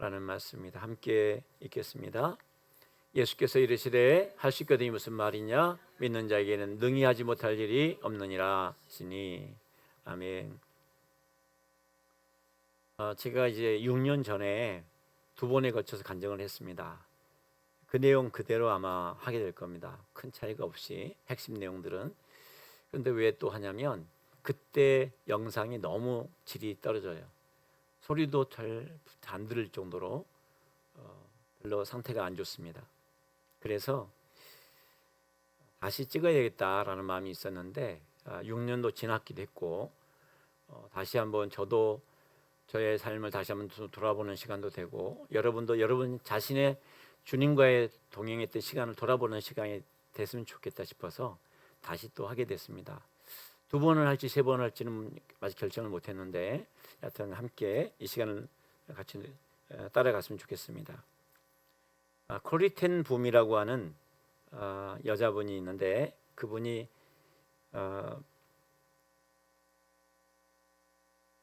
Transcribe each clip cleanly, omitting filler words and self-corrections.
라는 말씀입니다. 함께 읽겠습니다. 예수께서 이르시되 할 수 있거든이 무슨 말이냐? 믿는 자에게는 능히 하지 못할 일이 없느니라 하시니. 아멘. 제가 이제 6년 전에 2번에 걸쳐서 간증을 했습니다. 그 내용 그대로 아마 하게 될 겁니다. 큰 차이가 없이 핵심 내용들은. 그런데 왜 또 하냐면 그때 영상이 너무 질이 떨어져요. 소리도 잘 안 들을 정도로 별로 상태가 안 좋습니다. 그래서 다시 찍어야 되겠다라는 마음이 있었는데 6년도 지났기도 했고 다시 한번 저도 저의 삶을 다시 한번 돌아보는 시간도 되고 여러분도 여러분 자신의 주님과의 동행했던 시간을 돌아보는 시간이 됐으면 좋겠다 싶어서 다시 또 하게 됐습니다. 2번을 할지 3번을 할지는 아직 결정을 못했는데 여하튼 함께 이 시간을 같이 따라갔으면 좋겠습니다. 코리 텐 붐이라고 하는 여자분이 있는데 그분이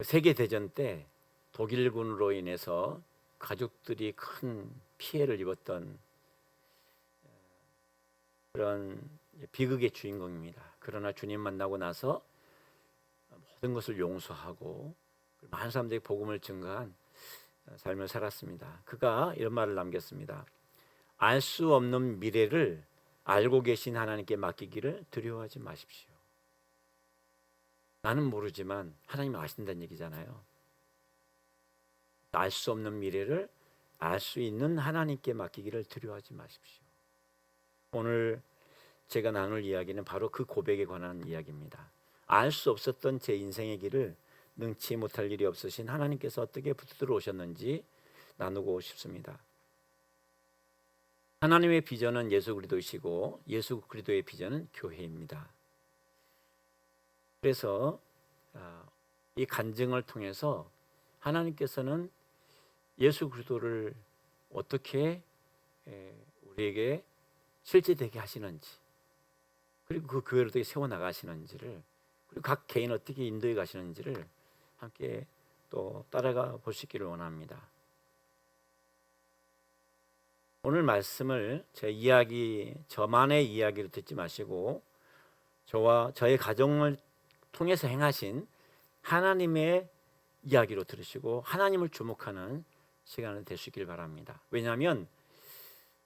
세계대전 때 독일군으로 인해서 가족들이 큰 피해를 입었던 그런 비극의 주인공입니다. 그러나 주님 만나고 나서 모든 것을 용서하고 많은 사람들이 복음을 증거한 삶을 살았습니다. 그가 이런 말을 남겼습니다. 알 수 없는 미래를 알고 계신 하나님께 맡기기를 두려워하지 마십시오. 나는 모르지만 하나님은 아신다는 얘기잖아요. 알 수 없는 미래를 알 수 있는 하나님께 맡기기를 두려워하지 마십시오. 오늘 제가 나눌 이야기는 바로 그 고백에 관한 이야기입니다. 알 수 없었던 제 인생의 길을 능치 못할 일이 없으신 하나님께서 어떻게 붙들어 오셨는지 나누고 싶습니다. 하나님의 비전은 예수 그리스도이시고 예수 그리스도의 비전은 교회입니다. 그래서 이 간증을 통해서 하나님께서는 예수 그리스도를 어떻게 우리에게 실제되게 하시는지, 그리고 그 교회를 어떻게 세워나가시는지를, 그리고 각 개인 어떻게 인도해 가시는지를 함께 또 따라가 보시기를 원합니다. 오늘 말씀을 제 이야기, 저만의 이야기로 듣지 마시고 저와 저의 가정을 통해서 행하신 하나님의 이야기로 들으시고 하나님을 주목하는 시간을 되시길 바랍니다. 왜냐하면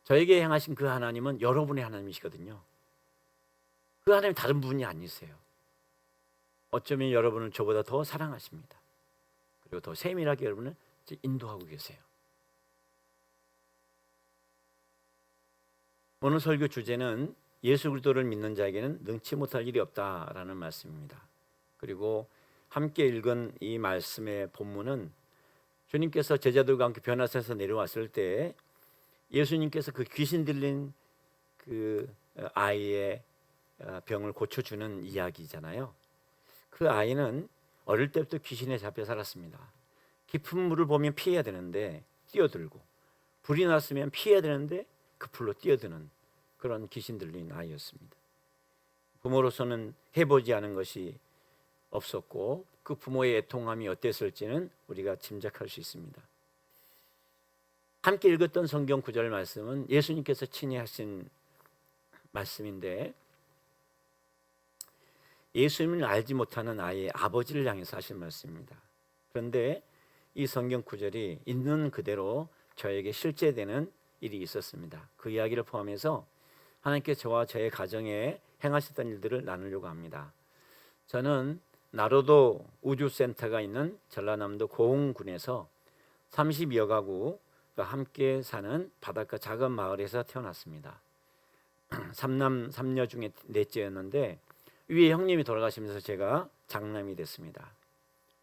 저에게 행하신 그 하나님은 여러분의 하나님이시거든요. 그 하나님 다른 분이 아니세요. 어쩌면 여러분을 저보다 더 사랑하십니다. 그리고 더 세밀하게 여러분을 인도하고 계세요. 오늘 설교 주제는 예수 그리스도를 믿는 자에게는 능치 못할 일이 없다라는 말씀입니다. 그리고 함께 읽은 이 말씀의 본문은 주님께서 제자들과 함께 변화산에서 내려왔을 때 예수님께서 그 귀신 들린 그 아이의 병을 고쳐주는 이야기잖아요. 그 아이는 어릴 때부터 귀신에 잡혀 살았습니다. 깊은 물을 보면 피해야 되는데 뛰어들고, 불이 났으면 피해야 되는데 그 불로 뛰어드는 그런 귀신 들린 아이였습니다. 부모로서는 해보지 않은 것이 없었고 그 부모의 애통함이 어땠을지는 우리가 짐작할 수 있습니다. 함께 읽었던 성경 구절 말씀은 예수님께서 친히 하신 말씀인데 예수님을 알지 못하는 아이의 아버지를 향해서 하신 말씀입니다. 그런데 이 성경 구절이 있는 그대로 저에게 실제되는 일이 있었습니다. 그 이야기를 포함해서 하나님께 저와 저의 가정에 행하셨던 일들을 나누려고 합니다. 저는 나로도 우주센터가 있는 전라남도 고흥군에서 32여 가구가 함께 사는 바닷가 작은 마을에서 태어났습니다. 3남 3녀 중에 넷째였는데 위에 형님이 돌아가시면서 제가 장남이 됐습니다.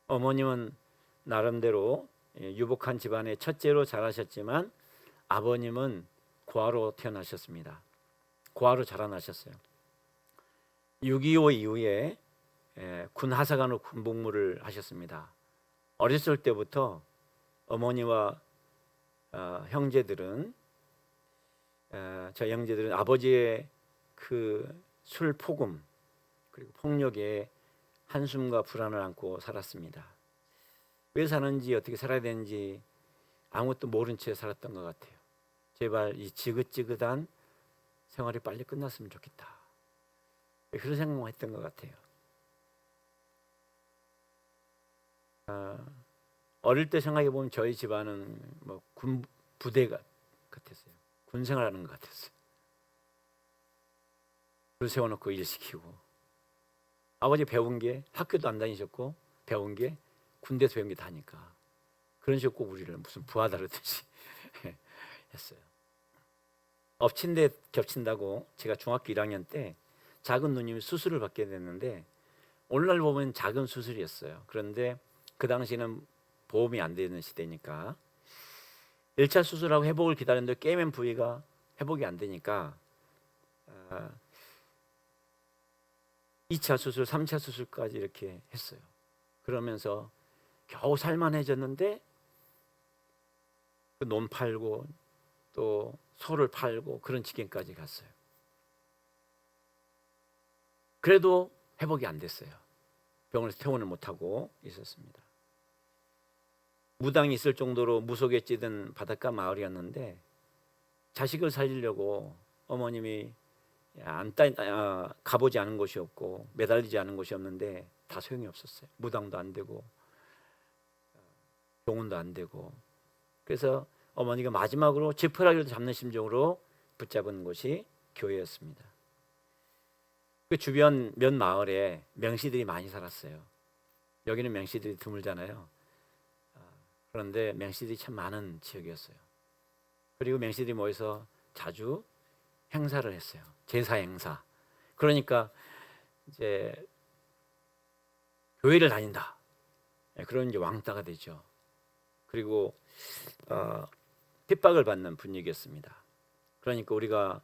어머님은 나름대로 유복한 집안의 첫째로 자라셨지만 아버님은 고아로 태어나셨습니다. 고아로 자라나셨어요. 6.25 이후에 군 하사관으로 군복무를 하셨습니다. 어렸을 때부터 어머니와 형제들은 저 형제들은 아버지의 그 술 폭음 그리고 폭력에 한숨과 불안을 안고 살았습니다. 왜 사는지 어떻게 살아야 되는지 아무것도 모른 채 살았던 것 같아요. 제발 이 지긋지긋한 생활이 빨리 끝났으면 좋겠다. 그런 생각만 했던 것 같아요. 어릴 때 생각해 보면 저희 집안은 뭐 군 부대가 같았어요. 군 생활하는 것 같았어요. 줄 세워놓고 일 시키고, 아버지 배운 게 학교도 안 다니셨고 배운 게 군대에서 배운 게 다니까 그런 식으로 꼭 우리를 무슨 부하 다루듯이 했어요. 엎친 데 겹친다고 제가 중학교 1학년 때 작은 누님이 수술을 받게 됐는데, 오늘날 보면 작은 수술이었어요. 그런데 그 당시는 보험이 안 되는 시대니까 1차 수술하고 회복을 기다렸는데 깨맨 부위가 회복이 안 되니까 2차 수술, 3차 수술까지 이렇게 했어요. 그러면서 겨우 살만해졌는데 그 논 팔고 또 소를 팔고 그런 지경까지 갔어요. 그래도 회복이 안 됐어요. 병원에서 퇴원을 못하고 있었습니다. 무당이 있을 정도로 무속에 찌든 바닷가 마을이었는데 자식을 살리려고 어머님이 가보지 않은 곳이 없고 매달리지 않은 곳이 없는데 다 소용이 없었어요. 무당도 안 되고 병원도 안 되고. 그래서 어머니가 마지막으로 지푸라기를 잡는 심정으로 붙잡은 곳이 교회였습니다. 그 주변 몇 마을에 명시들이 많이 살았어요. 여기는 명시들이 드물잖아요. 그런데 명시들이 참 많은 지역이었어요. 그리고 명시들이 모여서 자주 행사를 했어요. 제사 행사. 그러니까 이제 교회를 다닌다. 그런 이제 왕따가 되죠. 그리고 핍박을 받는 분위기였습니다. 그러니까 우리가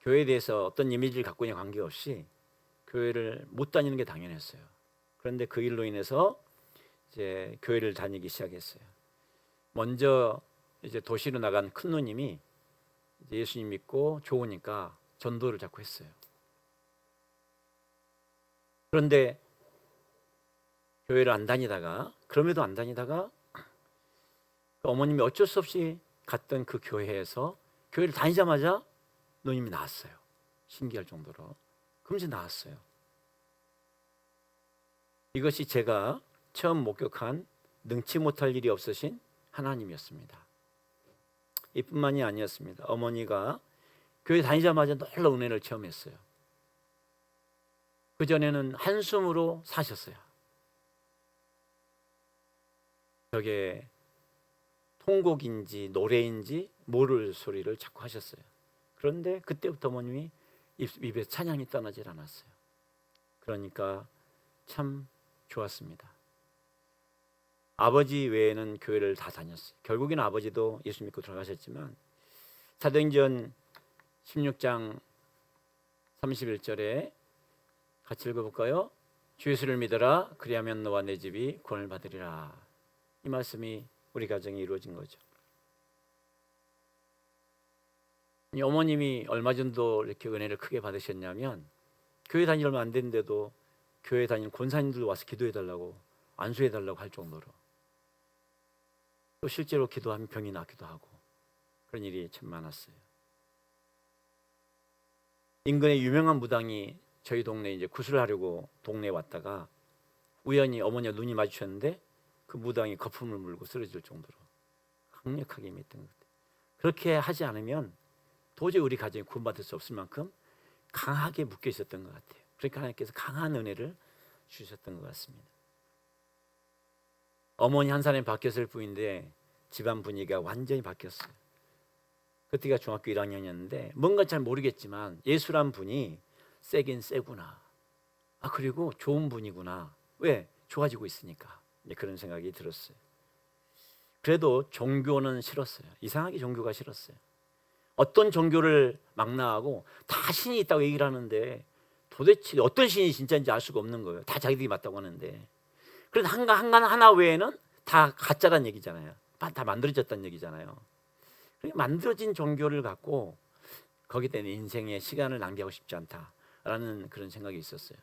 교회에 대해서 어떤 이미지를 갖고 있는 관계없이 교회를 못 다니는 게 당연했어요. 그런데 그 일로 인해서 이제 교회를 다니기 시작했어요. 먼저 이제 도시로 나간 큰 누님이 예수님 믿고 좋으니까 전도를 자꾸 했어요. 그런데 교회를 안 다니다가, 그럼에도 안 다니다가 어머님이 어쩔 수 없이 갔던 그 교회에서 교회를 다니자마자 누님이 나았어요. 신기할 정도로 금세 나았어요. 이것이 제가 처음 목격한 능치 못할 일이 없으신 하나님이었습니다. 이뿐만이 아니었습니다. 어머니가 교회 다니자마자 놀라운 은혜를 체험했어요. 그전에는 한숨으로 사셨어요. 저게 통곡인지 노래인지 모를 소리를 자꾸 하셨어요. 그런데 그때부터 어머님이 입에서 찬양이 떠나질 않았어요. 그러니까 참 좋았습니다. 아버지 외에는 교회를 다 다녔어요. 결국에는 아버지도 예수 믿고 돌아가셨지만 사도행전 16장 31절에 같이 읽어볼까요? 주 예수를 믿어라. 그리하면 너와 내 집이 구원을 받으리라. 이 말씀이 우리 가정에 이루어진 거죠. 이 어머님이 얼마 정도 이렇게 은혜를 크게 받으셨냐면, 교회 다니 얼마 안 됐는데도 교회 다니는 권사님들 와서 기도해달라고, 안수해달라고 할 정도로, 또 실제로 기도하면 병이 낫기도 하고 그런 일이 참 많았어요. 인근에 유명한 무당이 저희 동네에 이제 구슬을 하려고 동네에 왔다가 우연히 어머니와 눈이 마주쳤는데 그 무당이 거품을 물고 쓰러질 정도로 강력하게 임했던 것 같아요. 그렇게 하지 않으면 도저히 우리 가정이 구원받을 수 없을 만큼 강하게 묶여 있었던 것 같아요. 그러니까 하나님께서 강한 은혜를 주셨던 것 같습니다. 어머니 한 사람이 바뀌었을 뿐인데 집안 분위기가 완전히 바뀌었어요. 그때가 중학교 1학년이었는데 뭔가 잘 모르겠지만 예수란 분이 세긴 세구나. 그리고 좋은 분이구나. 왜? 좋아지고 있으니까. 그런 생각이 들었어요. 그래도 종교는 싫었어요. 이상하게 종교가 싫었어요. 어떤 종교를 망라하고 다 신이 있다고 얘기를 하는데 도대체 어떤 신이 진짜인지 알 수가 없는 거예요. 다 자기들이 맞다고 하는데. 그래서 하나 외에는 다 가짜란 얘기잖아요. 다 만들어졌다는 얘기잖아요. 만들어진 종교를 갖고 거기에 내 인생의 시간을 낭비하고 싶지 않다라는 그런 생각이 있었어요.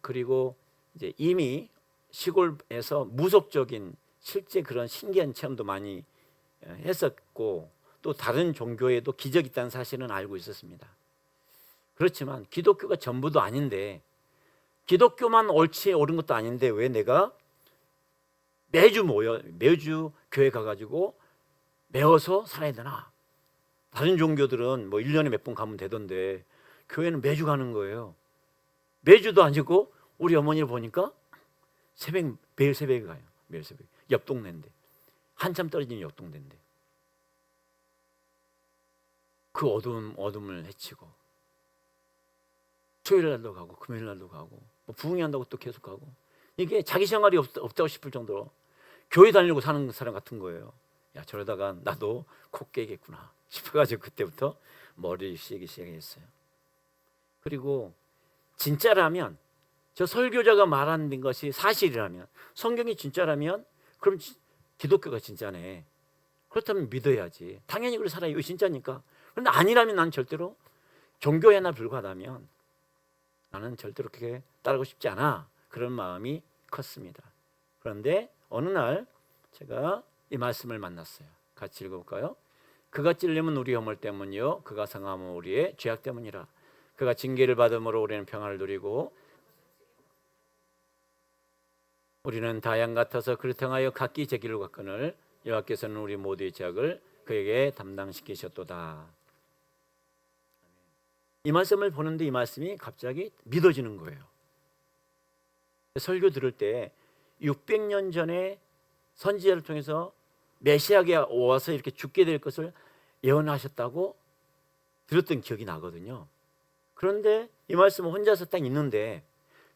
그리고 이제 이미 시골에서 무속적인 실제 그런 신기한 체험도 많이 했었고 또 다른 종교에도 기적이 있다는 사실은 알고 있었습니다. 그렇지만 기독교가 전부도 아닌데 기독교만 옳지 옳은 것도 아닌데 왜 내가 매주 교회 가가지고 매어서 살아야 되나? 다른 종교들은 뭐 1년에 몇 번 가면 되던데 교회는 매주 가는 거예요. 매주도 아니고 우리 어머니를 보니까 매일 새벽에 가요. 매일 새벽에. 옆 동네인데 한참 떨어진 옆 동네인데 그 어둠을 헤치고 토요일 날도 가고 금요일 날도 가고 뭐 부흥회한다고 또 계속 가고 이게 자기 생활이 없다고 싶을 정도로 교회 다니려고 사는 사람 같은 거예요. 야 저러다가 나도 코 깨겠구나 싶어가지고 그때부터 머리를 쓰기 시작했어요. 그리고 진짜라면 저 설교자가 말하는 것이 사실이라면 성경이 진짜라면 그럼 기독교가 진짜네. 그렇다면 믿어야지. 당연히 그걸 살아요. 이거 진짜니까. 그런데 아니라면 난 절대로 종교에 하나 불과하다면 나는 절대로 그렇게 따르고 싶지 않아. 그런 마음이 컸습니다. 그런데 어느 날 제가 이 말씀을 만났어요. 같이 읽어볼까요? 그가 찔림은 우리 허물 때문이요 그가 상함은 우리의 죄악 때문이라. 그가 징계를 받음으로 우리는 평안을 누리고 우리는 다 양 같아서 그를 통하여 각기 제 길을 갔거늘 여호와께서는 우리 모두의 죄악을 그에게 담당시키셨도다. 이 말씀을 보는데 이 말씀이 갑자기 믿어지는 거예요. 설교 들을 때 600년 전에 선지자를 통해서 메시아가 와서 이렇게 죽게 될 것을 예언하셨다고 들었던 기억이 나거든요. 그런데 이 말씀은 혼자서 딱 있는데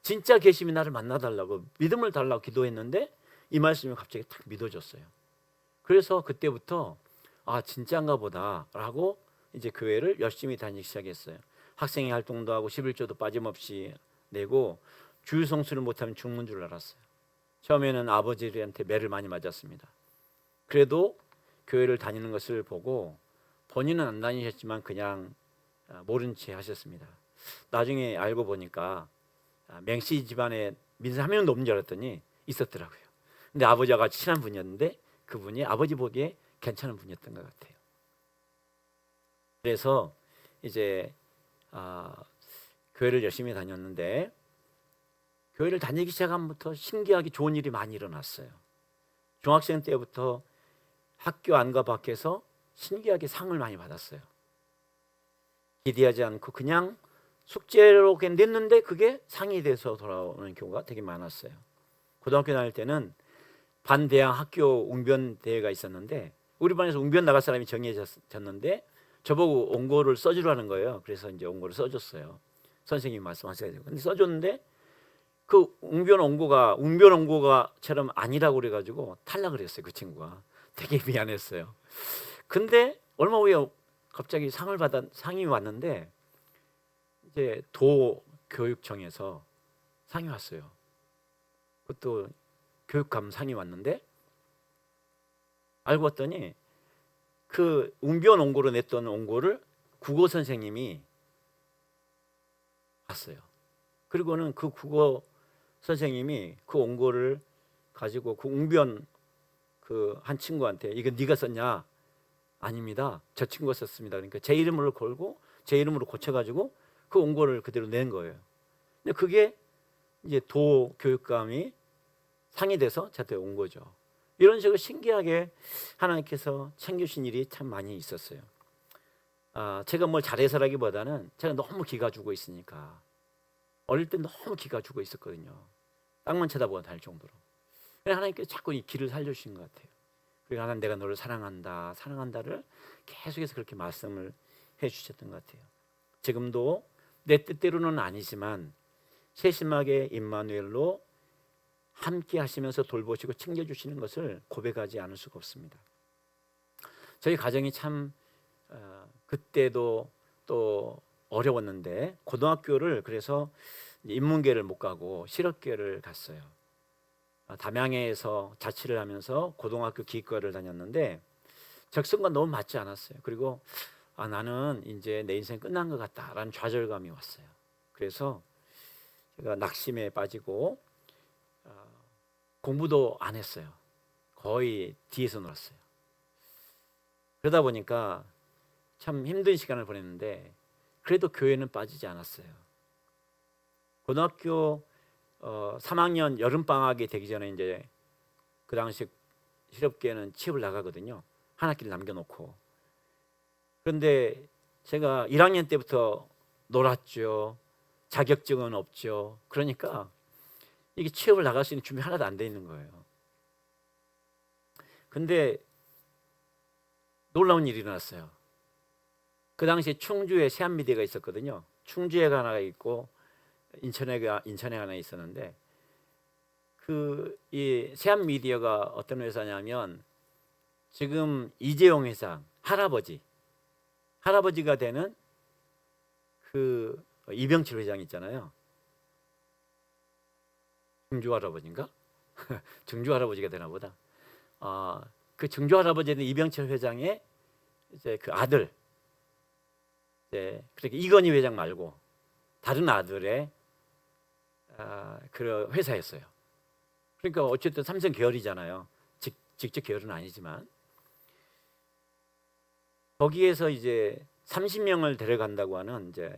진짜 계심이 나를 만나달라고 믿음을 달라고 기도했는데 이 말씀이 갑자기 딱 믿어졌어요. 그래서 그때부터 아 진짜인가 보다라고 이제 교회를 열심히 다니기 시작했어요. 학생회 활동도 하고 11조도 빠짐없이 내고 주일 성수를 못하면 죽는 줄 알았어요. 처음에는 아버지한테 매를 많이 맞았습니다. 그래도 교회를 다니는 것을 보고 본인은 안 다니셨지만 그냥 모른 채 하셨습니다. 나중에 알고 보니까 맹씨 집안에 민사 한 명도 없는 줄 알았더니 있었더라고요. 근데 아버지와 같이 친한 분이었는데 그분이 아버지 보기에 괜찮은 분이었던 것 같아요. 그래서 이제 교회를 열심히 다녔는데 교회를 다니기 시작함부터 신기하게 좋은 일이 많이 일어났어요. 중학생 때부터 학교 안과 밖에서 신기하게 상을 많이 받았어요. 기대하지 않고 그냥 숙제로 그냥 냈는데 그게 상이 돼서 돌아오는 경우가 되게 많았어요. 고등학교 다닐 때는 반대항 학교 웅변 대회가 있었는데 우리 반에서 웅변 나갈 사람이 정해졌는데 저보고 원고를 써주라는 거예요. 그래서 이제 원고를 써줬어요. 선생님이 말씀하셔야 되고. 근데 써줬는데 그 웅변 원고가처럼 아니라고 그래가지고 탈락을 했어요. 그 친구가 되게 미안했어요. 근데 얼마 후에 갑자기 상이 왔는데 이제 도교육청에서 상이 왔어요. 그것도 교육감 상이 왔는데 알고 봤더니 그 웅변 원고로 냈던 원고를 국어 선생님이 봤어요. 그리고는 그 국어 선생님이 그 원고를 가지고 그 웅변 그 한 친구한테 이거 네가 썼냐? 아닙니다. 저 친구가 썼습니다. 그러니까 제 이름을 걸고 제 이름으로 고쳐가지고 그 원고를 그대로 낸 거예요. 근데 그게 이제 도 교육감이 상이 돼서 저한테 온 거죠. 이런 식으로 신기하게 하나님께서 챙겨주신 일이 참 많이 있었어요. 제가 뭘 잘해서라기보다는 제가 너무 기가 죽어 있으니까 어릴 때 너무 기가 죽어 있었거든요. 땅만 쳐다보고 달 정도로. 그래서 하나님께서 자꾸 이 길을 살려주신 것 같아요. 그리고 하나님 내가 너를 사랑한다를 계속해서 그렇게 말씀을 해주셨던 것 같아요. 지금도 내 뜻대로는 아니지만 세심하게 임마누엘로 함께 하시면서 돌보시고 챙겨주시는 것을 고백하지 않을 수가 없습니다. 저희 가정이 참 그때도 또 어려웠는데 고등학교를 그래서 인문계를 못 가고 실업계를 갔어요. 담양에서 자취를 하면서 고등학교 기계과를 다녔는데 적성과 너무 맞지 않았어요. 그리고 나는 이제 내 인생 끝난 것 같다라는 좌절감이 왔어요. 그래서 제가 낙심에 빠지고 공부도 안 했어요. 거의 뒤에서 놀았어요. 그러다 보니까 참 힘든 시간을 보냈는데 그래도 교회는 빠지지 않았어요. 고등학교 3학년 여름방학이 되기 전에 이제 그 당시 실업계는 취업을 나가거든요. 한 학기를 남겨놓고. 그런데 제가 1학년 때부터 놀았죠. 자격증은 없죠. 그러니까 이게 취업을 나갈 수 있는 준비 하나도 안 돼 있는 거예요. 근데 놀라운 일이 일어났어요. 그 당시에 충주에 세한미디어가 있었거든요. 충주에 하나 있고 인천에 하나 있었는데 이 세한미디어가 어떤 회사냐면 지금 이재용 회사 할아버지가 되는 그 이병철 회장 있잖아요. 증조 할아버지인가? 증조 할아버지가 되나 보다. 그 증조 할아버지는 이병철 회장의 이제 그 아들, 이제 그렇게 이건희 회장 말고 다른 아들의 그 회사였어요. 그러니까 어쨌든 삼성 계열이잖아요. 직접 계열은 아니지만 거기에서 이제 30명을 데려간다고 하는 이제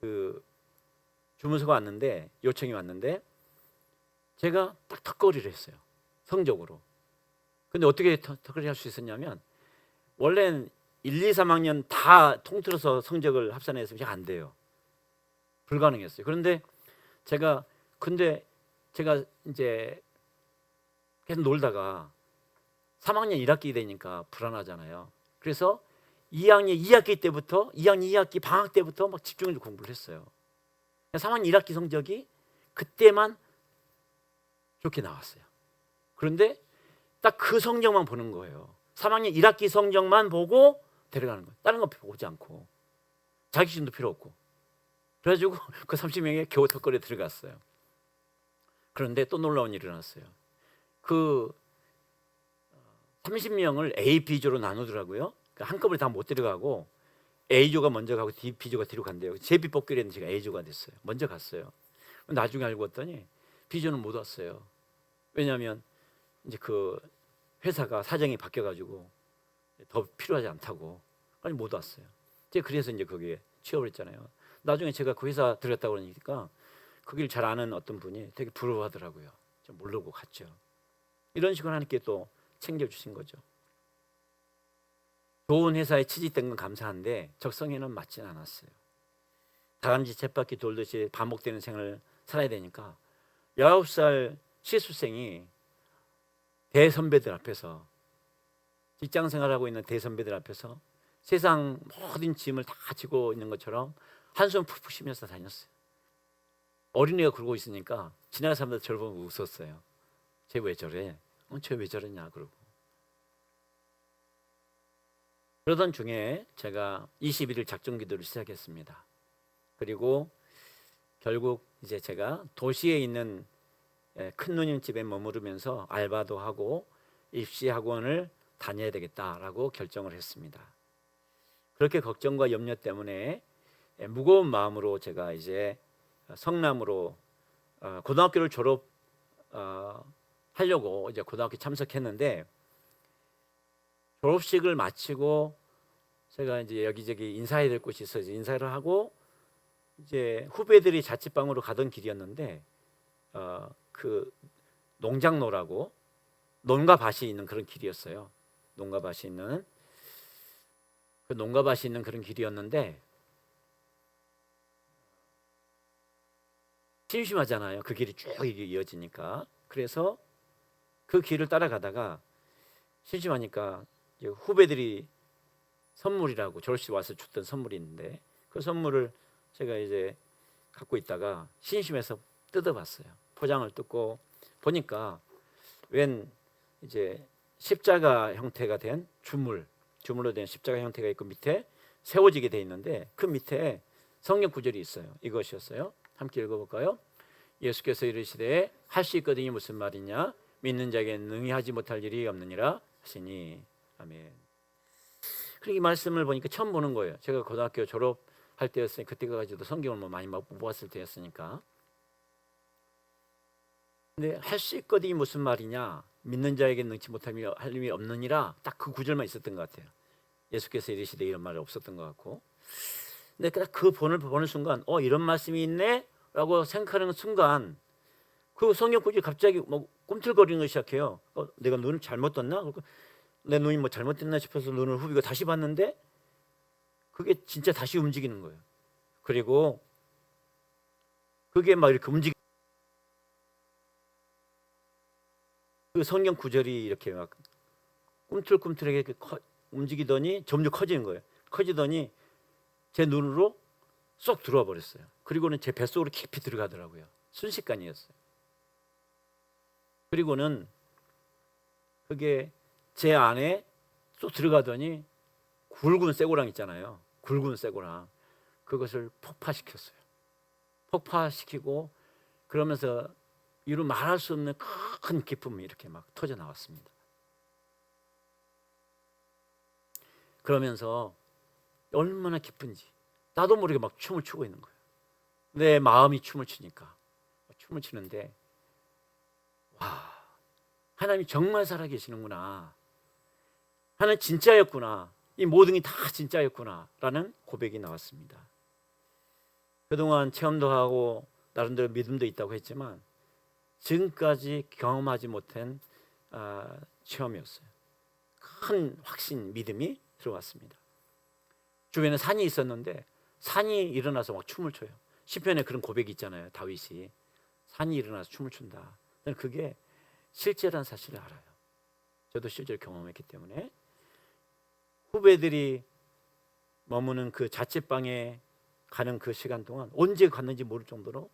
그 주문서가 왔는데 요청이 왔는데 제가 딱 턱걸이를 했어요. 성적으로. 근데 어떻게 턱걸이 할 수 있었냐면 원래는 1, 2, 3학년 다 통틀어서 성적을 합산했으면 안 돼요. 불가능했어요. 그런데 제가 이제 계속 놀다가 3학년 1학기 되니까 불안하잖아요. 그래서 2학년 2학기 때부터 2학년 2학기 방학 때부터 막 집중해서 공부를 했어요. 3학년 1학기 성적이 그때만 좋게 나왔어요. 그런데 딱 그 성적만 보는 거예요. 3학년 1학기 성적만 보고 데려가는 거예요. 다른 거 보지 않고. 자격증도 필요 없고. 그래가지고 그 30명이 겨우 턱걸이에 들어갔어요. 그런데 또 놀라운 일이 일어났어요. 그 30명을 A, B조로 나누더라고요. 한꺼번에 다 못 데려가고 A조가 먼저 가고 B조가 뒤로 간대요. 제비 뽑기로 했는데 제가 A조가 됐어요. 먼저 갔어요. 나중에 알고 봤더니 B조는 못 왔어요. 왜냐하면 이제 그 회사가 사정이 바뀌어가지고 더 필요하지 않다고 아니 못 왔어요. 제가 그래서 이제 거기에 취업을 했잖아요. 나중에 제가 그 회사 들어갔다고 그러니까 거기를 잘 아는 어떤 분이 되게 부러워하더라고요. 좀 모르고 갔죠. 이런 식으로 하나님께 또 챙겨주신 거죠. 좋은 회사에 취직된 건 감사한데 적성에는 맞지는 않았어요. 다람쥐 쳇바퀴 돌듯이 반복되는 생활을 살아야 되니까 19살 실습생이 대선배들 앞에서 직장 생활하고 있는 대선배들 앞에서 세상 모든 짐을 다 지고 있는 것처럼 한숨 푹푹 쉬면서 다녔어요. 어린애가 그러고 있으니까 지나가는 사람들 저를 보면 웃었어요. 쟤 왜 저래? 쟤 왜 저러냐 그러고. 그러던 중에 제가 21일 작정 기도를 시작했습니다. 그리고 결국 이제 제가 도시에 있는 큰 누님 집에 머무르면서 알바도 하고 입시 학원을 다녀야 되겠다라고 결정을 했습니다. 그렇게 걱정과 염려 때문에 무거운 마음으로 제가 이제 성남으로 고등학교를 하려고 이제 고등학교 참석했는데 졸업식을 마치고 제가 이제 여기저기 인사해야 될 곳이 있어서 인사를 하고 이제 후배들이 자취방으로 가던 길이었는데 그 농장로라고 논과 밭이 있는 그런 길이었어요. 논과 밭이 있는 그런 길이었는데 심심하잖아요. 그 길이 쭉 이어지니까. 그래서 그 길을 따라가다가 심심하니까 후배들이 선물이라고 졸업식 와서 줬던 선물이 있는데 그 선물을 제가 이제 갖고 있다가 심심해서 뜯어봤어요. 포장을 뜯고 보니까 웬 이제 십자가 형태가 된 주물로 된 십자가 형태가 있고 밑에 세워지게 돼 있는데 그 밑에 성경 구절이 있어요. 이것이었어요. 함께 읽어볼까요? 예수께서 이르시되 할 수 있거든이 무슨 말이냐? 믿는 자에게는 능히 하지 못할 일이 없느니라 하시니. 아멘. 그리고 이 말씀을 보니까 처음 보는 거예요. 제가 고등학교 졸업할 때였으니 그때가 가지고 성경을 많이 못 봤을 때였으니까 근데 할 수 있거든이 무슨 말이냐? 믿는 자에게 능치 못함이 할 힘이 없느니라. 딱 그 구절만 있었던 것 같아요. 예수께서 이르시되 이런 말이 없었던 것 같고. 근데 그 본을 보는 순간 이런 말씀이 있네? 라고 생각하는 순간 그 성경 구절이 갑자기 뭐 꿈틀거리는 걸 시작해요. 내가 눈을 잘못 떴나? 그리고 내 눈이 뭐 잘못됐나 싶어서 눈을 후비고 다시 봤는데 그게 진짜 다시 움직이는 거예요. 그리고 그게 막 이렇게 그 성경 구절이 이렇게 막 꿈틀꿈틀하게 움직이더니 점점 커지는 거예요. 커지더니 제 눈으로 쏙 들어와 버렸어요. 그리고는 제 뱃속으로 깊이 들어가더라고요. 순식간이었어요. 그리고는 그게 제 안에 쏙 들어가더니 굵은 쇠고랑 있잖아요. 굵은 쇠고랑 그것을 폭파시켰어요. 폭파시키고 그러면서 이루 말할 수 없는 큰 기쁨이 이렇게 막 터져 나왔습니다. 그러면서 얼마나 기쁜지 나도 모르게 막 춤을 추고 있는 거예요. 내 마음이 춤을 추니까 춤을 추는데 와, 하나님이 정말 살아계시는구나. 하나님 진짜였구나. 이 모든 게 다 진짜였구나 라는 고백이 나왔습니다. 그동안 체험도 하고 나름대로 믿음도 있다고 했지만 지금까지 경험하지 못한 체험이었어요. 큰 확신, 믿음이 들어왔습니다. 주변에 산이 있었는데 산이 일어나서 막 춤을 춰요. 시편에 그런 고백이 있잖아요. 다윗이 산이 일어나서 춤을 춘다. 저는 그게 실제라는 사실을 알아요. 저도 실제로 경험했기 때문에. 후배들이 머무는 그 자취방에 가는 그 시간 동안 언제 갔는지 모를 정도로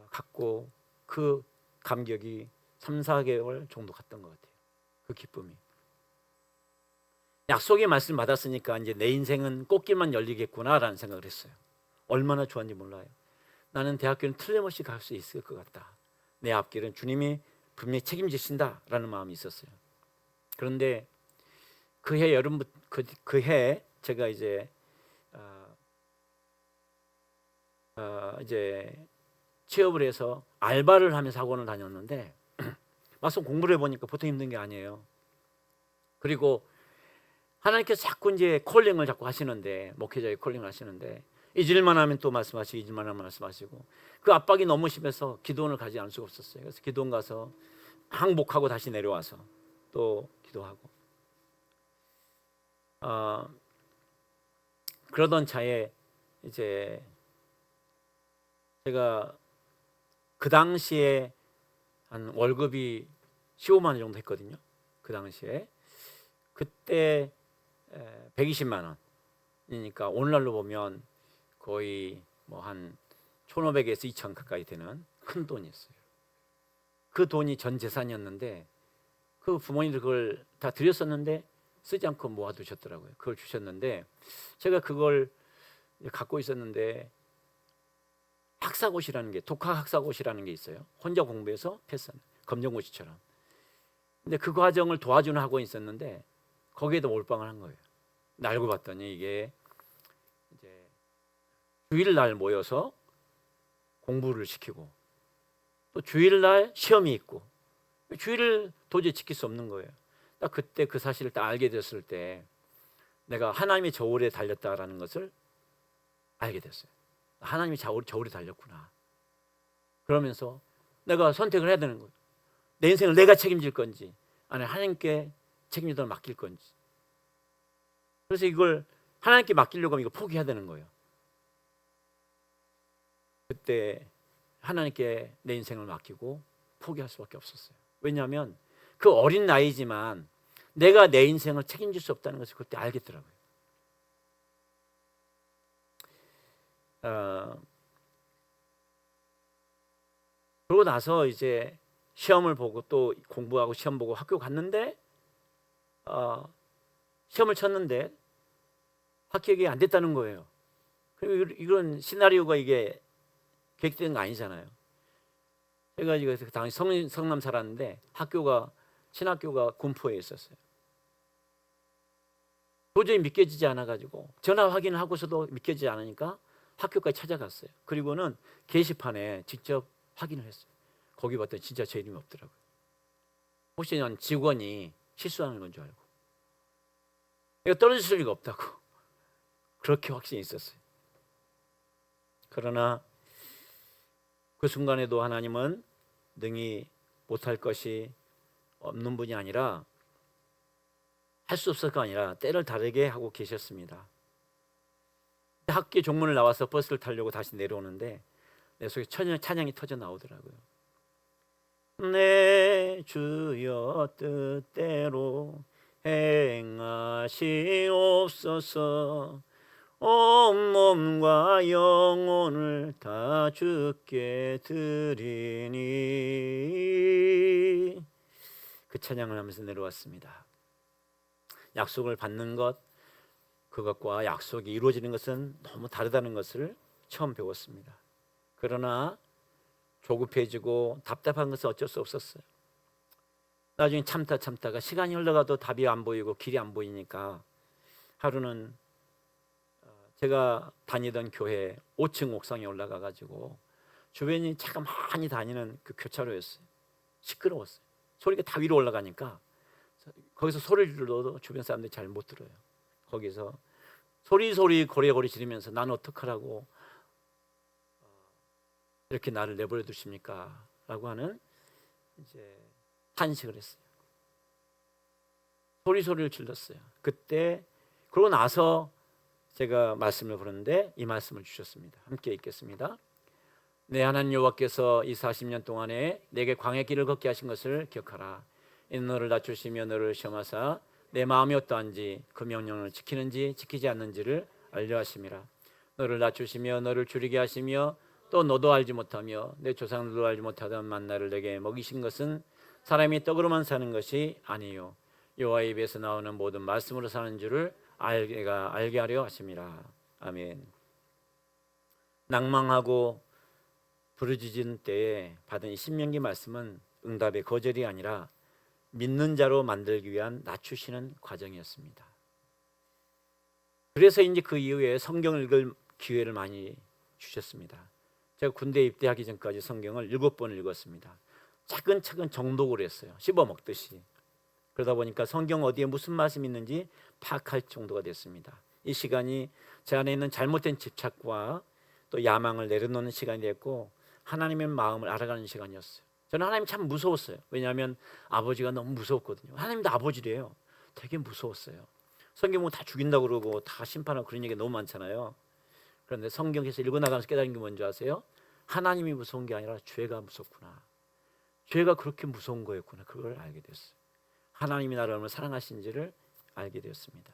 갔고 그 감격이 3, 4개월 정도 갔던 것 같아요. 그 기쁨이. 약속의 말씀 받았으니까 이제 내 인생은 꽃길만 열리겠구나라는 생각을 했어요. 얼마나 좋았는지 몰라요. 나는 대학교는 틀림없이 갈 수 있을 것 같다. 내 앞길은 주님이 분명히 책임지신다라는 마음이 있었어요. 그런데 그해 여름 그해 제가 이제 취업을 해서 알바를 하면서 학원을 다녔는데 막상 공부를 해보니까 보통 힘든 게 아니에요. 그리고 하나님께서 자꾸 이제 콜링을 자꾸 하시는데 목회자의 콜링을 하시는데 잊을만 하면 또 말씀하시고 잊을만 하면 말씀하시고 그 압박이 너무 심해서 기도원을 가지 않을 수가 없었어요. 그래서 기도원 가서 항복하고 다시 내려와서 또 기도하고 그러던 차에 이제 제가 그 당시에 한 월급이 15만 원 정도 했거든요. 그 당시에 그때 120만 원이니까 오늘날로 보면 거의 뭐 한 1,500에서 2,000 가까이 되는 큰 돈이었어요. 그 돈이 전 재산이었는데 그 부모님들 그걸 다 드렸었는데 쓰지 않고 모아두셨더라고요. 그걸 주셨는데 제가 그걸 갖고 있었는데 학사고시라는 게 독학 학사고시라는 게 있어요. 혼자 공부해서 패스하는 검정고시처럼. 근데 그 과정을 도와주는 학원이 있었는데 거기에도 몰빵을 한 거예요. 알고 봤더니 이게 이제 주일날 모여서 공부를 시키고 또 주일날 시험이 있고 주일을 도저히 지킬 수 없는 거예요. 딱 그때 그 사실을 딱 알게 됐을 때 내가 하나님의 저울에 달렸다라는 것을 알게 됐어요. 하나님이 저울에 달렸구나. 그러면서 내가 선택을 해야 되는 거예요. 내 인생을 내가 책임질 건지 아니면 하나님께 책임지도록 맡길 건지. 그래서 이걸 하나님께 맡기려고 하면 이거 포기해야 되는 거예요. 그때 하나님께 내 인생을 맡기고 포기할 수밖에 없었어요. 왜냐하면 그 어린 나이지만 내가 내 인생을 책임질 수 없다는 것을 그때 알겠더라고요. 그러고 나서 이제 시험을 보고 또 공부하고 시험 보고 학교 갔는데 시험을 쳤는데 합격이 안 됐다는 거예요. 그리고 이런 시나리오가 이게 계획된 거 아니잖아요. 제가 이거 당시 성남 살았는데 신학교가 군포에 있었어요. 도저히 믿겨지지 않아가지고 전화 확인을 하고서도 믿겨지지 않으니까 학교까지 찾아갔어요. 그리고는 게시판에 직접 확인을 했어요. 거기 봤더니 진짜 제 이름이 없더라고요. 혹시 난 직원이 실수하는 건 줄 알고. 이거 떨어질 리가 없다고. 그렇게 확신이 있었어요. 그러나 그 순간에도 하나님은 능히 못할 것이 없는 분이 아니라, 할 수 없을까 아니라 때를 다르게 하고 계셨습니다. 학교 종문을 나와서 버스를 타려고 다시 내려오는데 내 속에 찬양이 터져 나오더라고요. 내 주여 뜻대로 행하시옵소서. 온 몸과 영혼을 다 주께 드리니. 그 찬양을 하면서 내려왔습니다. 약속을 받는 것, 그것과 약속이 이루어지는 것은 너무 다르다는 것을 처음 배웠습니다. 그러나 조급해지고 답답한 것은 어쩔 수 없었어요. 나중에 참다가 시간이 흘러가도 답이 안 보이고 길이 안 보이니까 하루는 제가 다니던 교회 5층 옥상에 올라가 가지고 주변이 차가 많이 다니는 그 교차로였어요. 시끄러웠어요. 소리가 다 위로 올라가니까 거기서 소리를 질러도 주변 사람들이 잘 못 들어요. 거기서 소리 고래고래 지르면서 난 어떡하라고 이렇게 나를 내버려 두십니까? 라고 하는 이제 탄식을 했어요. 소리를 질렀어요. 그때 그러고 나서 제가 말씀을 부르는데 이 말씀을 주셨습니다. 함께 읽겠습니다. 내 하나님 여호와께서 이 40년 동안에 내게 광야 길을 걷게 하신 것을 기억하라. 이는 너를 낮추시며 너를 시험하사 내 마음이 어떠한지 그 명령을 지키는지 지키지 않는지를 알려 하심이라. 너를 낮추시며 너를 줄이게 하시며 또 너도 알지 못하며 내 조상들도 알지 못하던 만나를 내게 먹이신 것은 사람이 떡으로만 사는 것이 아니요 여호와의 입에서 나오는 모든 말씀으로 사는 줄을 알게 하려 하심이라. 아멘. 낭망하고 부르짖은 때에 받은 이 신명기 말씀은 응답의 거절이 아니라 믿는 자로 만들기 위한 낮추시는 과정이었습니다. 그래서 이제 그 이후에 성경을 읽을 기회를 많이 주셨습니다. 제가 군대 입대하기 전까지 성경을 7번을 읽었습니다. 차근차근 정독을 했어요. 씹어먹듯이. 그러다 보니까 성경 어디에 무슨 말씀이 있는지 파악할 정도가 됐습니다. 이 시간이 제 안에 있는 잘못된 집착과 또 야망을 내려놓는 시간이 됐고 하나님의 마음을 알아가는 시간이었어요. 저는 하나님 참 무서웠어요. 왜냐하면 아버지가 너무 무서웠거든요. 하나님도 아버지래요. 되게 무서웠어요. 성경 보면 다 죽인다고 그러고 다 심판하고 그런 얘기가 너무 많잖아요. 그런데 성경에서 읽어나가면서 깨달은 게 뭔지 아세요? 하나님이 무서운 게 아니라 죄가 무섭구나. 죄가 그렇게 무서운 거였구나. 그걸 알게 됐어요. 하나님이 나를 얼마나 사랑하신지를 알게 되었습니다.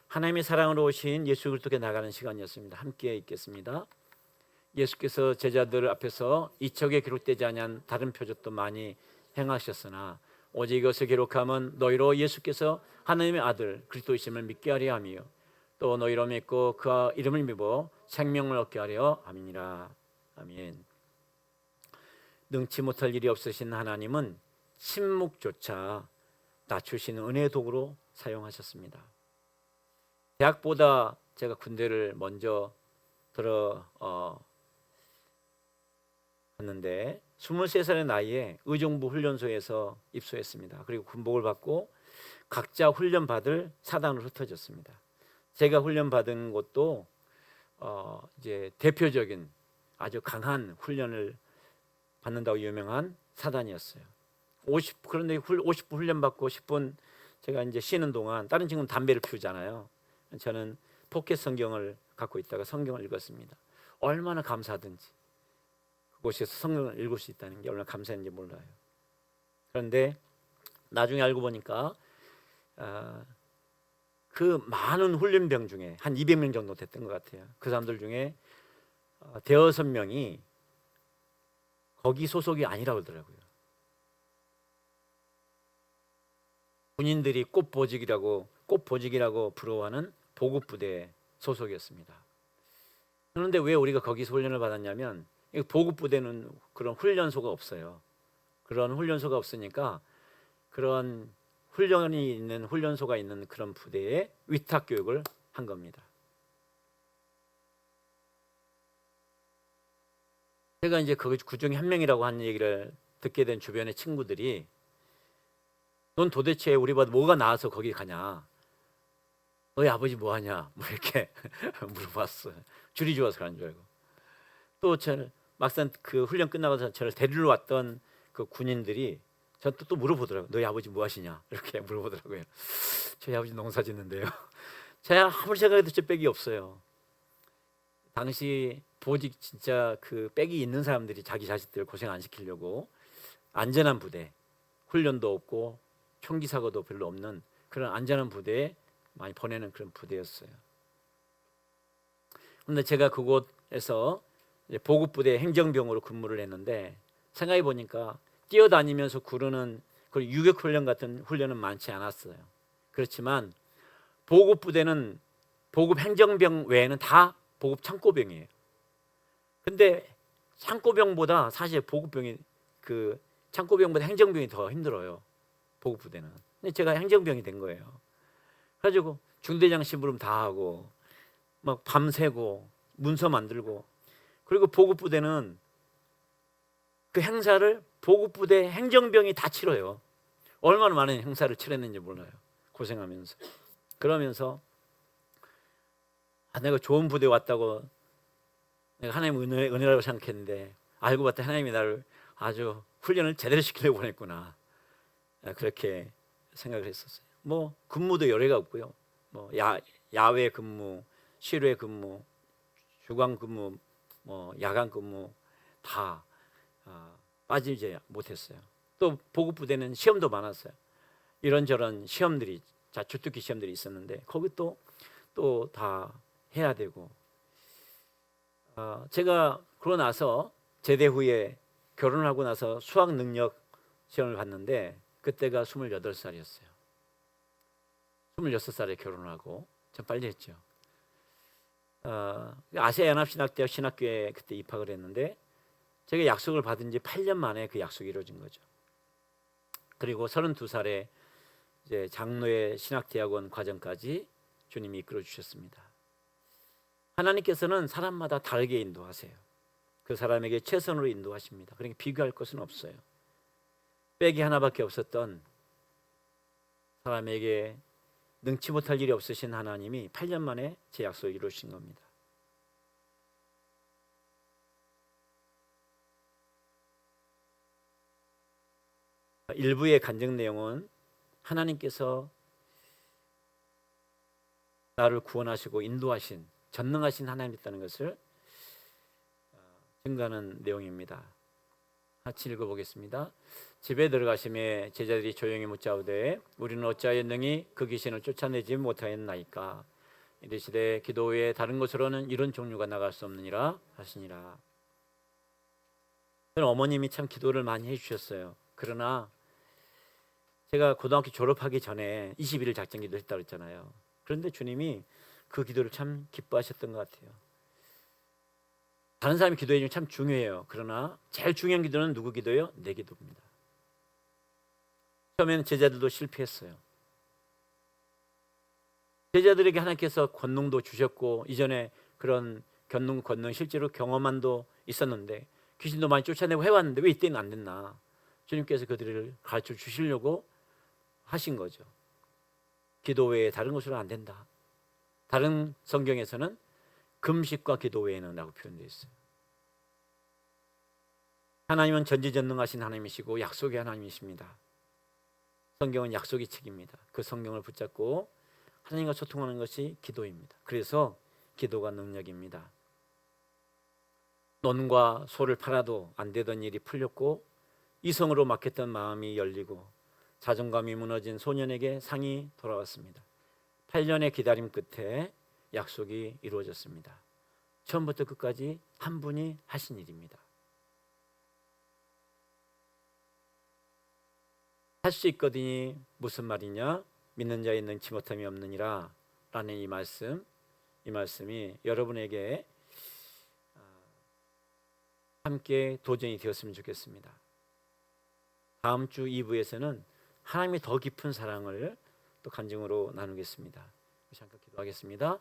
하나님의 사랑으로 오신 예수 그리스도께 나가는 시간이었습니다. 함께 읽겠습니다. 예수께서 제자들 앞에서 이쪽에 기록되지 아니한 다른 표적도 많이 행하셨으나 오직 이것을 기록함은 너희로 예수께서 하나님의 아들 그리스도이심을 믿게 하려 함이요 또 너희로 믿고 그 이름을 믿어 생명을 얻게 하려 함이니라. 아멘. 능치 못할 일이 없으신 하나님은 침묵조차 낮추시는 은혜의 도구로 사용하셨습니다. 대학보다 제가 군대를 먼저 들어갔는데 23살의 나이에 의정부 훈련소에서 입소했습니다. 그리고 군복을 받고 각자 훈련받을 사단으로 흩어졌습니다. 제가 훈련받은 곳도 이제 대표적인 아주 강한 훈련을 받는다고 유명한 사단이었어요. 그런데 50분 훈련 받고 10분 제가 이제 쉬는 동안 다른 친구는 담배를 피우잖아요. 저는 포켓 성경을 갖고 있다가 성경을 읽었습니다. 얼마나 감사하든지 그곳에서 성경을 읽을 수 있다는 게 얼마나 감사한지 몰라요. 그런데 나중에 알고 보니까 그 많은 훈련병 중에 한 200명 정도 됐던 것 같아요. 그 사람들 중에 대여섯 명이 거기 소속이 아니라고 그러더라고요. 군인들이 꽃보직이라고 부러워하는 보급부대 소속이었습니다. 그런데 왜 우리가 거기서 훈련을 받았냐면 보급부대는 그런 훈련소가 없어요. 그런 훈련소가 없으니까 그런 훈련이 있는 훈련소가 있는 그런 부대에 위탁 교육을 한 겁니다. 제가 이제 그 중에 한 명이라고 하는 얘기를 듣게 된 주변의 친구들이 넌 도대체 우리보다 뭐가 나아서 거기 가냐? 너희 아버지 뭐 하냐? 뭐 이렇게 물어봤어요. 줄이 좋아서 가는 줄 알고. 또 저는 막상 그 훈련 끝나고 저를 데리러 왔던 그 군인들이 저한테 또 물어보더라고요. 너희 아버지 뭐 하시냐? 이렇게 물어보더라고요. 저희 아버지 농사 짓는데요. 제가 아무리 생각해도 제 빽이 없어요. 당시 보직 진짜 그 빽이 있는 사람들이 자기 자식들 고생 안 시키려고 안전한 부대, 훈련도 없고 총기 사고도 별로 없는 그런 안전한 부대에 많이 보내는 그런 부대였어요. 그런데 제가 그곳에서 보급부대 행정병으로 근무를 했는데 생각해 보니까 뛰어다니면서 구르는 그 유격 훈련 같은 훈련은 많지 않았어요. 그렇지만 보급부대는 보급 행정병 외에는 다 보급 창고병이에요. 근데 창고병보다 사실 보급병이 그 창고병보다 행정병이 더 힘들어요. 보급부대는. 근데 제가 행정병이 된 거예요. 그래가지고 중대장 심부름 다 하고 막 밤새고 문서 만들고 그리고 보급부대는 그 행사를 보급부대 행정병이 다 치러요. 얼마나 많은 행사를 치렀는지 몰라요. 고생하면서. 그러면서 내가 좋은 부대 왔다고 내가 하나님 은혜라고 생각했는데 알고 봤더니 하나님이 나를 아주 훈련을 제대로 시키려고 보냈구나. 그렇게 생각을 했었어요. 뭐 근무도 여러 개가 없고요. 뭐 야외 근무, 실외 근무, 주간 근무, 뭐 야간 근무 다 빠지지 못했어요. 또 보급부대는 시험도 많았어요. 이런저런 시험들이 주특기 시험들이 있었는데 거기 또 다 해야 되고 제가 그러고 나서 제대 후에 결혼하고 나서 수학 능력 시험을 봤는데 그때가 28살이었어요. 26살에 결혼을 하고 좀 빨리 했죠. 아시아 연합신학대학 신학교에 그때 입학을 했는데 제가 약속을 받은 지 8년 만에 그 약속이 이루어진 거죠. 그리고 32살에 이제 장로의 신학대학원 과정까지 주님이 이끌어 주셨습니다. 하나님께서는 사람마다 다르게 인도하세요. 그 사람에게 최선으로 인도하십니다. 그러니까 비교할 것은 없어요. 빽이 하나밖에 없었던 사람에게 능치 못할 일이 없으신 하나님이 8년 만에 제 약속을 이루신 겁니다. 일부의 간증 내용은 하나님께서 나를 구원하시고 인도하신 전능하신 하나님이었다는 것을 증거하는 내용입니다. 같이 읽어보겠습니다. 집에 들어가심에 제자들이 조용히 묻자오되 우리는 어찌하여 능히 그 귀신을 쫓아내지 못하였나이까. 이르시되 기도 외에 다른 곳으로는 이런 종류가 나갈 수 없느니라 하시니라. 어머님이 참 기도를 많이 해주셨어요. 그러나 제가 고등학교 졸업하기 전에 21일 작정 기도 했다고 했잖아요. 그런데 주님이 그 기도를 참 기뻐하셨던 것 같아요. 다른 사람이 기도해 주면 참 중요해요. 그러나 제일 중요한 기도는 누구 기도예요? 내 기도입니다. 처음에는 제자들도 실패했어요. 제자들에게 하나님께서 권능도 주셨고 이전에 그런 권능 실제로 경험한도 있었는데 귀신도 많이 쫓아내고 해왔는데 왜 이때는 안 됐나? 주님께서 그들을 가르쳐 주시려고 하신 거죠. 기도 외에 다른 것으로는 안 된다. 다른 성경에서는 금식과 기도 외에는 라고 표현되어 있어요. 하나님은 전지전능하신 하나님이시고 약속의 하나님이십니다. 성경은 약속의 책입니다. 그 성경을 붙잡고 하나님과 소통하는 것이 기도입니다. 그래서 기도가 능력입니다. 논과 소를 팔아도 안 되던 일이 풀렸고 이성으로 막혔던 마음이 열리고 자존감이 무너진 소년에게 상이 돌아왔습니다. 8년의 기다림 끝에 약속이 이루어졌습니다. 처음부터 끝까지 한 분이 하신 일입니다. 할 수 있거든이 무슨 말이냐? 믿는 자에 능치 못함이 없느니라 라는 이 말씀이 여러분에게 함께 도전이 되었으면 좋겠습니다. 다음 주 2부에서는 하나님의 더 깊은 사랑을 또 간증으로 나누겠습니다. 잠깐 기도하겠습니다.